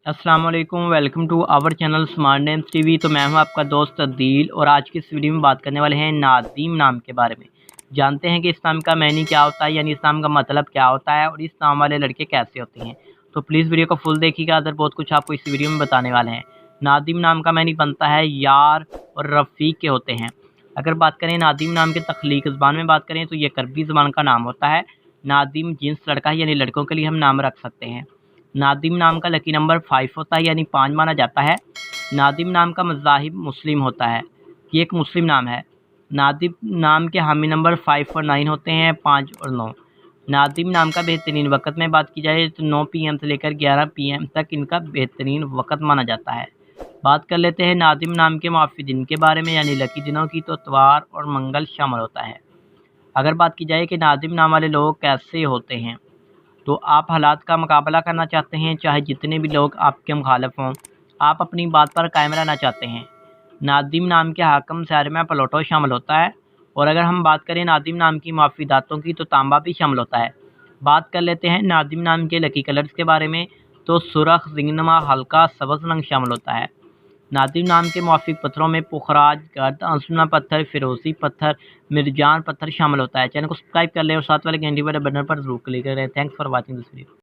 अस्सलाम वालेकुम, welcome to our channel smart names TV. तो मैं हूं आपका दोस्त अदील और आज की इस वीडियो में बात करने वाले हैं नादीम नाम के बारे में। जानते हैं कि इस नाम का मैनी क्या होता है, यानी इस नाम का मतलब क्या होता है और इस नाम वाले लड़के कैसे होते हैं। तो प्लीज़ वीडियो को फुल देखिएगा, अदर बहुत कुछ आपको इस वीडियो में बताने वाले हैं। नादीम नाम का मैनी बनता है यार और रफ़ीक के होते हैं। अगर बात करें नादीम नाम के तख्लीक ज़बान में बात करें तो ये करबी ज़बान का नाम होता है। नादीम जिन्स लड़का है, यानी लड़कों के लिए हम नाम रख सकते हैं। नादिम नाम का लकी नंबर 5 होता है, यानी 5 माना जाता है। नादिम नाम का मज़ाहिब मुस्लिम होता है, ये एक मुस्लिम नाम है। नादिम नाम के हामी नंबर 5 और 9 होते हैं, 5 और 9। नादिम नाम का बेहतरीन वक़्त में बात की जाए तो 9 PM से लेकर 11 PM तक इनका बेहतरीन वक़्त माना जाता है। बात कर लेते हैं नादिम नाम के मुआफ़ी दिन के बारे में, यानी लकी दिनों की, तो इतवार और मंगल शामिल होता है। अगर बात की जाए कि नादिम नाम वाले लोग कैसे होते हैं, तो आप हालात का मुकाबला करना चाहते हैं, चाहे जितने भी लोग आपके मुखालिफ हों, आप अपनी बात पर कायम रहना चाहते हैं। नादिम नाम के हाकम शहर में प्लूटो शामिल होता है। और अगर हम बात करें नादिम नाम की मुआफ़ी दातों की, तो तांबा भी शामिल होता है। बात कर लेते हैं नादिम नाम के लकी कलर्स के बारे में, तो सुरख, जिंगनमा, हल्का सब्ज़ रंग शामिल होता है। नादिम नाम के मुवाफ़िक पत्थरों में पुखराज, गर्द, आंसुना पत्थर, फिरोज़ी पत्थर, मिर्जान पत्थर शामिल होता है। चैनल को सब्सक्राइब कर लें और साथ वाले घंटी वाले बटन पर ज़रूर क्लिक करें। Thanks for watching this video.